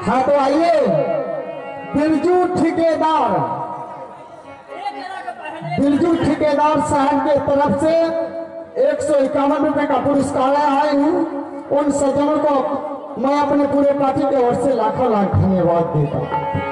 हाँ तो आइए बिरजू ठेकेदार साहब के तरफ से 151 रुपए का पुरस्कार आए हूँ। उन सज्जनों को मैं अपने पूरे पार्टी की ओर से लाखों लाख धन्यवाद देता हूँ।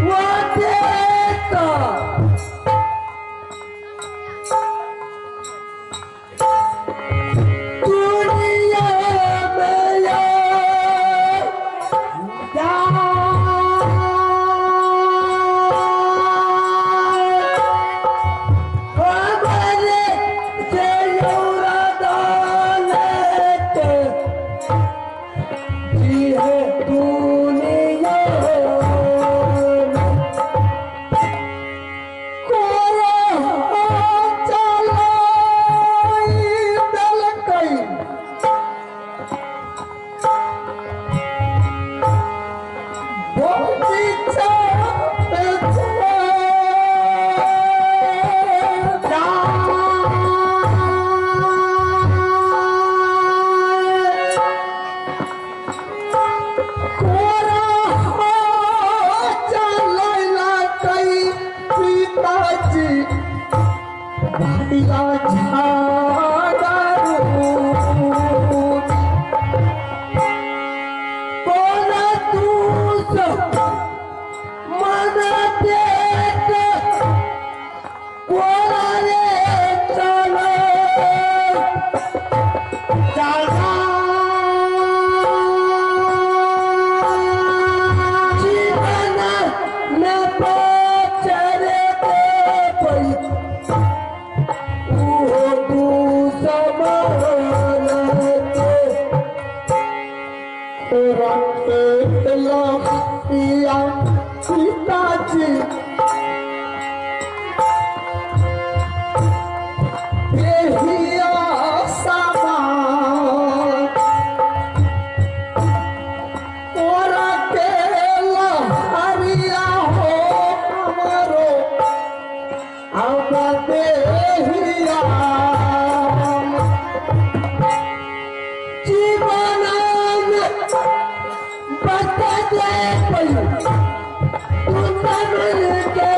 What? तोरा पेटला पिया पिताजी देहिया सामान तोरा केला हरिया हो हमरो अब देहिया जीवन में बच दे पई तू मिल के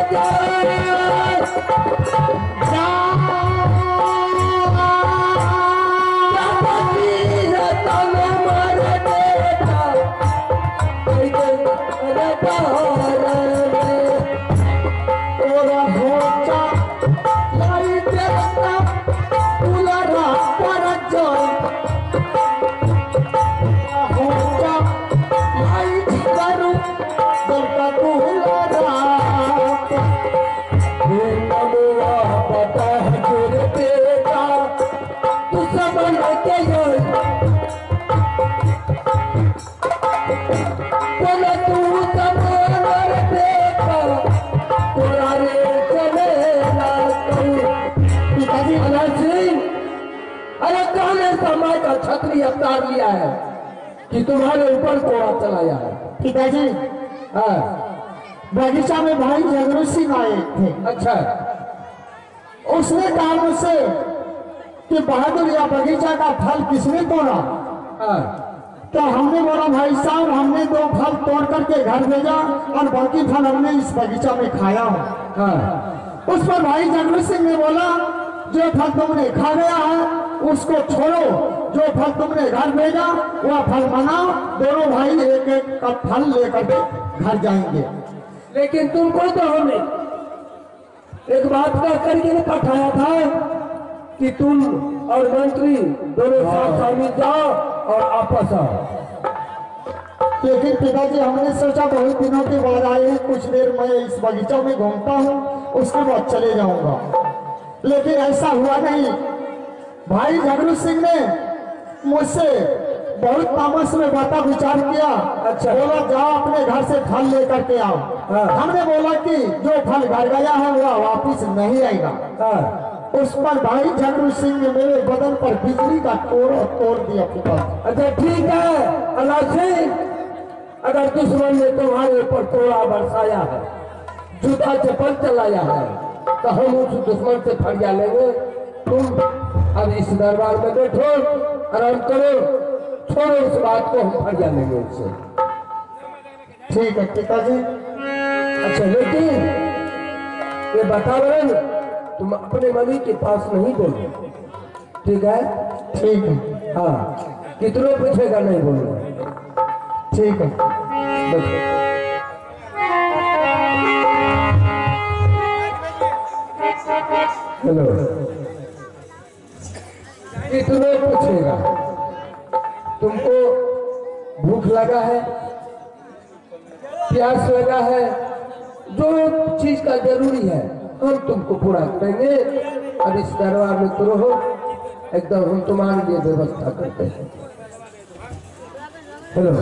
समय का छतरी अवतार लिया है कि तुम्हारे ऊपर कोड़ा चलाया है। पिताजी हाँ बगीचा में भाई जगरू सिंह आए थे। अच्छा उसने कहा मुझसे कि बहादुर या बगीचा का फल किसने तोड़ा? हाँ तो हमने बोला भाई साहब हमने 2 फल तोड़ करके घर भेजा और बाकी फल हमने इस बगीचा में खाया हो। हाँ उस पर भाई जगरू सिंह ने बोला जो फल तुमने खा गया है उसको छोड़ो, जो फल तुमने घर भेजा वह फल मनाओ, दोनों भाई एक एक का फल लेकर के घर जाएंगे। लेकिन तुमको तो हमने एक बात का करके पठाया था कि तुम और मंत्री दोनों साथ शामिल जाओ और आपस आओ। लेकिन पिताजी हमने सोचा बहुत दिनों के बाद आए हैं, कुछ देर मैं इस बगीचा में घूमता हूँ उसके बाद चले जाऊंगा, लेकिन ऐसा हुआ नहीं। भाई झगड़ू सिंह ने मुझसे बहुत तामस में बाता विचार किया। अच्छा बोला जाओ अपने घर से फल लेकर के आओ। हाँ। हमने बोला कि जो फल घर गया है वह वापिस नहीं आएगा। हाँ। उस पर भाई झगड़ू सिंह ने मेरे बदन पर बिजली का तोड़ दिया पिता। अच्छा ठीक है अल्लाह सिंह, अगर दुश्मन ने तुम्हारे ऊपर तोड़ा बरसाया है, जूता चप्पल चलाया है, तो हम उस दुश्मन से फरिया लेंगे। तुम अब इस दरबार में बैठो, आराम करो, छोड़ो इस बात को, हम फरिया लेंगे उससे। ठीक है पिताजी। अच्छा लेकिन ये वातावरण तुम अपने मनी के पास नहीं बोलो, ठीक है? ठीक है। हाँ कितनों पूछेगा नहीं बोलना, ठीक है। हेलो कितनों पूछेगा? तुमको भूख लगा है, प्यास लगा है, जो चीज का जरूरी है हम तुमको पूरा करेंगे। अब इस दरबार में तो रहो, एकदम हम तुम्हारे लिए व्यवस्था करते हैं। हेलो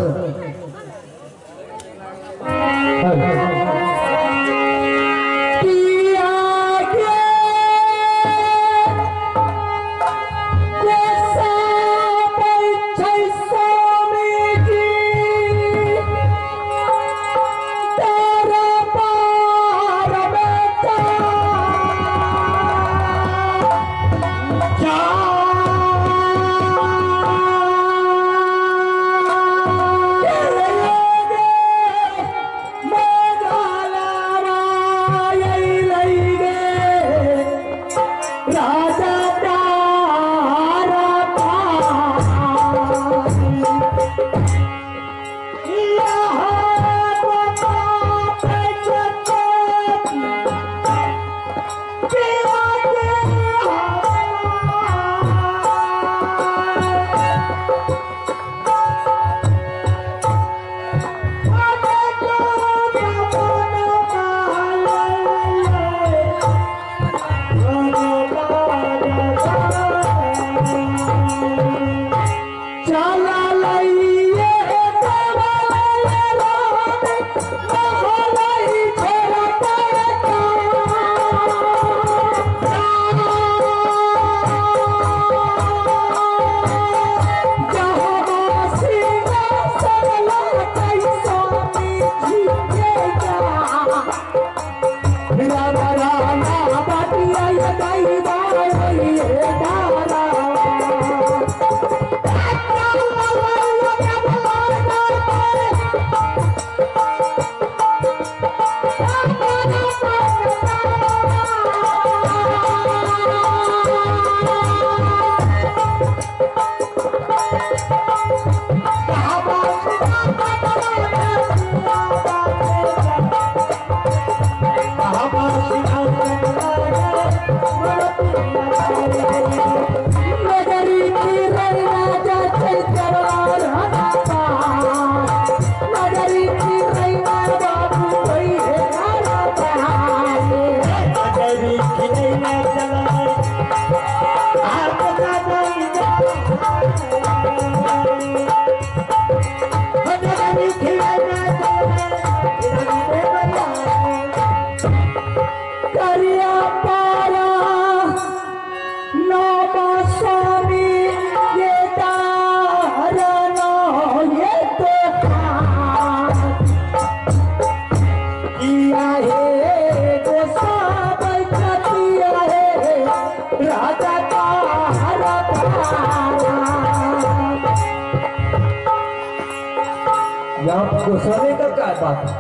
यहाँ घुसाने का क्या बात है?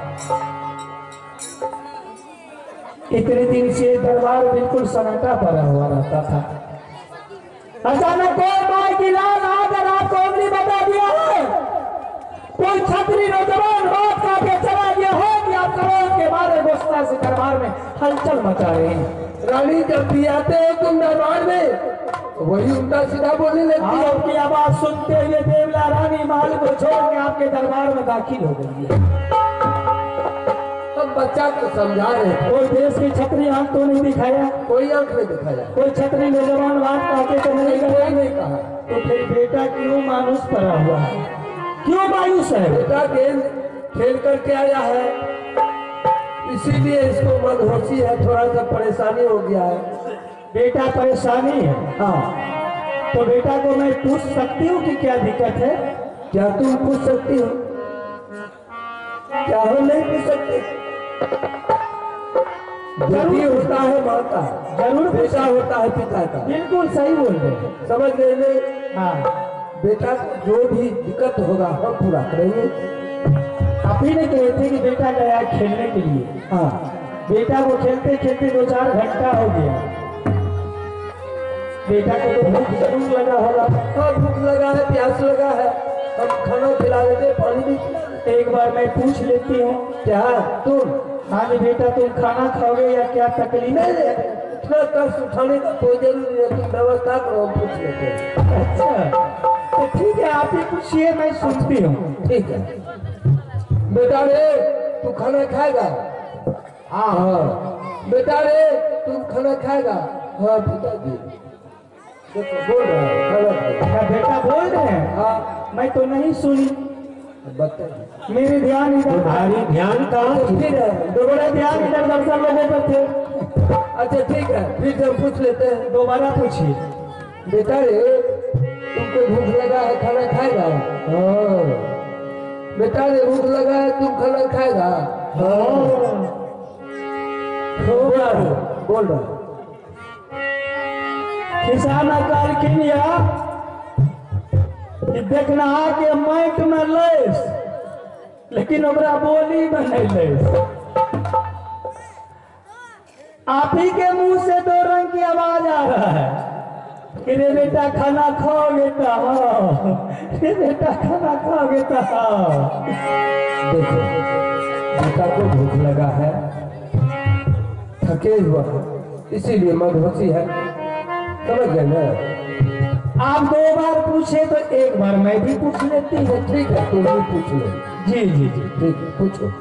इतने दिन से दरबार बिल्कुल सन्नाटा पड़ा हुआ रहता था। अचानक कोई माई की लाल आकर आपको उंगली बता दिया है, कोई छतरी नौजवान बात का के चला गया है कि आप करोड़ के बारे घोषणा से दरबार में हलचल मचा रहे हैं। रानी जब भी आते हो तुम दरबार में वही उल्टा सीधा बोलने लगती है। आपकी आवाज सुनते हुए देवला रानी महल को छोड़ के आपके दरबार में दाखिल हो गई है। हम बच्चा को समझा रहे थे। कोई देश की छतरी आंख तो नहीं दिखाया, कोई आंख नहीं दिखाया, कोई छतरी नौजवान बात कहते तो नहीं कोई गया। नहीं कहा। तो फिर बेटा क्यों मायूस पड़ा हुआ है, क्यों मायूस है? बेटा गेंद खेल करके आया है, इसीलिए इसको मनहोशी है, थोड़ा सा परेशानी हो गया है। बेटा परेशानी है? हाँ, तो बेटा को मैं पूछ सकती हूँ कि क्या दिक्कत है? क्या तुम पूछ सकती हो? क्या हो नहीं पूछ सकती? जरूर होता है माँ का, जरूर बेटा होता है पिता का। बिल्कुल सही बोल रहे हैं। समझ गए नहीं? हाँ, बेटा जो भी दिक्कत होगा हम पूरा करेंगे। आप ही ने कहे थे कि बेटा गया खेलने के लिए। हाँ, बेटा को खेलते खेलते 2-4 घंटा हो गया। बेटा को तो भूख जरूर लगा होगा। हाँ, भूख लगा है, प्यास लगा है, हम खाना खिला देते, पानी भी खिला देते। एक बार मैं पूछ लेती हूँ। क्या तुम? हाँ जी बेटा, तुम खाना खाओगे या क्या तकलीफ है? नहीं, इतना कष्ट उठाने का कोई जरूरी नहीं, तुम व्यवस्था करो, हम पूछ लेते हैं। अच्छा, तो ठीक है, आप ही पूछिए, मैं सुनती हूँ। ठीक है। बेटा रे तू खाना खाएगा? हाँ। बेटा रे तुम खाना खाएगा? हाँ पिताजी। देखो बोल रहा है खाना खाएगा। क्या बेटा बोल रहे हैं? हाँ, मैं तो नहीं सुनी। बताइए। मेरे ध्यान इधर, भारी ध्यान कहाँ? फिर है दोबारा ध्यान इधर दर्शन लोगों पर थे। अच्छा ठीक है, फिर से हम पूछ लेते हैं। दोबारा पूछिए। बेटा रे तुमको भूख लगा है, खाना खाएगा? हाँ। बेटा रे भूख लगा है, तुम खाना खाएगा? हाँ। बोल रहा किसान काल किनिया कि देखना के माइक में लेस, लेकिन ओकरा बोली में नहीं लेस। आप ही के मुंह से 2 रंग की आवाज आ रहा है कि रे बेटा खाना खाओगे तो हाँ, रे बेटा खाना खाओगे तो हाँ। देखो बेटा को भूख लगा है, थके हुआ है, इसीलिए मधुमक्खी है। समझ गए ना? आप 2 बार पूछे तो एक बार मैं भी पूछ लेती हूँ। ठीक है, तुम भी पूछ लो। जी जी जी, ठीक है, पूछो।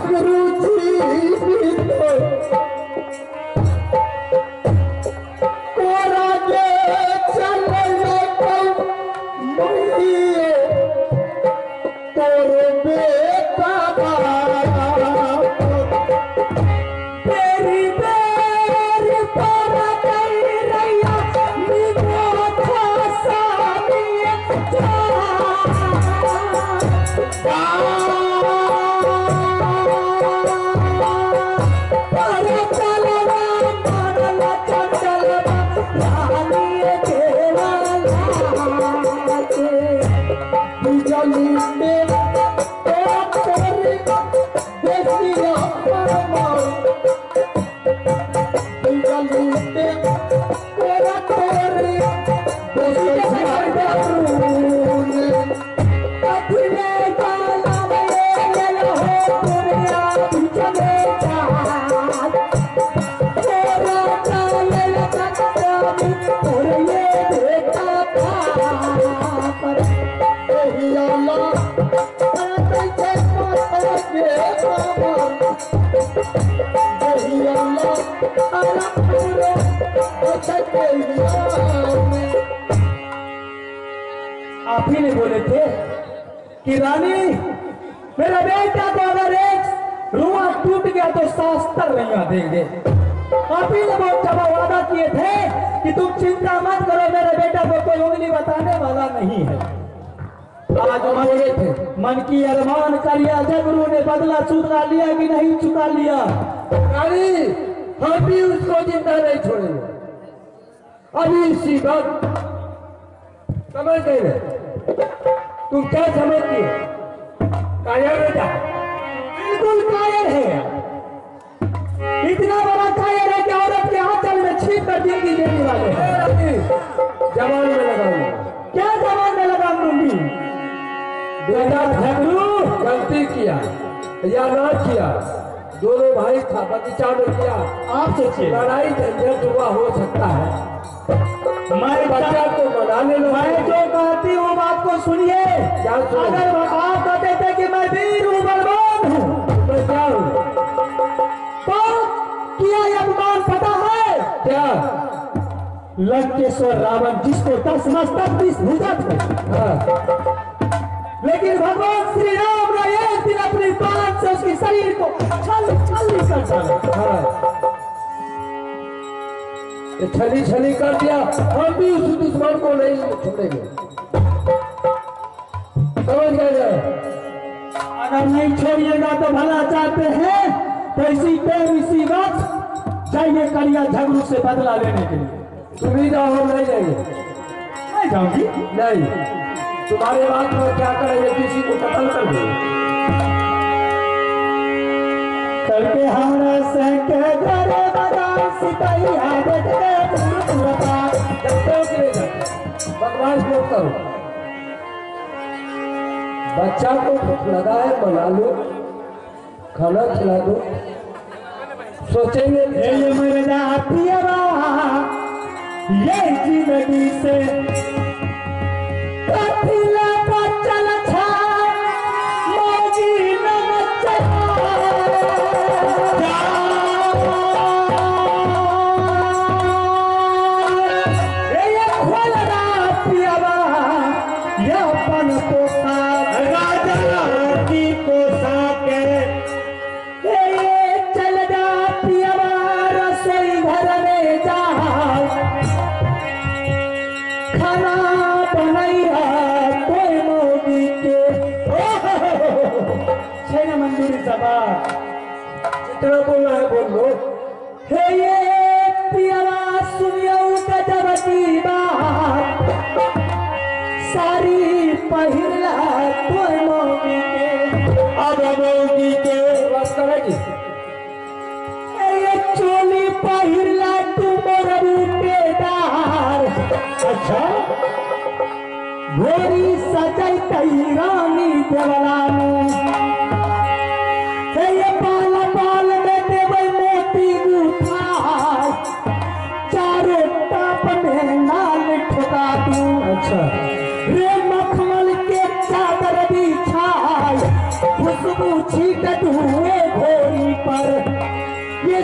गुरु जी आप ही ने बोले थे कि रानी मेरा बेटा को अगर एक रुआ टूट गया तो 70 नहीं देंगे। आप ही ने बहुत जब वादा किए थे कि तुम चिंता मत करो, मेरे बेटा को कोई उंगली बताने वाला नहीं है। आज मन की अरमान कर लिया, जबरू ने बदला चुका लिया कि नहीं चुका लिया? रानी हम भी उसको जिंदा नहीं छोड़ेंगे। अभी इसी बात समझ गए? तुम क्या समझती हो? कायर बेटा बिल्कुल कायर है, इतना बड़ा कायर है कि औरत के आंचल में छीप कर जिंदगी देने वाले हैं। जवान में लगाऊंगा। क्या जवान में लगा दूंगी? बेटा झगड़ू गलती किया या ना किया, दोनों भाई था, बगीचा में किया। आप सोचिए, लड़ाई झंझट हुआ हो सकता है। मैं बच्चा को मनाने लो। मैं जो कहती हूँ बात को सुनिए। क्या सुनिए? अगर आप कहते थे कि मैं वीर हूँ, बलवान हूँ, मैं क्या हूँ? तो किया ये अपमान पता है क्या? लंकेश्वर रावण जिसको 10 मस्तक 20 भुजा थे, लेकिन भगवान श्री राम ने एक दिन अपनी बाण से उसके शरीर को छल कर डाला। छली छली कर दिया। हम भी उस दुश्मन को नहीं छोड़ेंगे, समझ गए? अगर नहीं छोड़िएगा तो भला चाहते हैं तो इसी टाइम इसी वक्त जाइए करिया झगड़ू से बदला लेने के लिए। तुम ही जाओ, हम नहीं जाएंगे। मैं जाऊंगी नहीं, तुम्हारे बात में क्या करेंगे? किसी को कत्ल कर देंगे। करके हमरा से के घरे बदा सिपाही आदत के बकवास मत करो। बच्चा को भूख लगा है, बना लो, खाना खिला दो, सोचेंगे ये मरना पियरा ये जिंदगी से कथिला बचल छा मोगी न जितना बोलना है बोल लो। हे ये पियरा सुनियो गजब की बात, सारी पहिला कोई मोगी के, अब मोगी के बात करेगी। ये चोली पहिला तुम रूपेदार, अच्छा घोड़ी सजई तई रानी देवलानी, ये पाल पाल में देवल मोती गुथाई, चारों टाप में नाल ठोका दूं। अच्छा रे मखमल के चादर बिछाई, खुशबू छीटत हुए घोड़ी पर, ये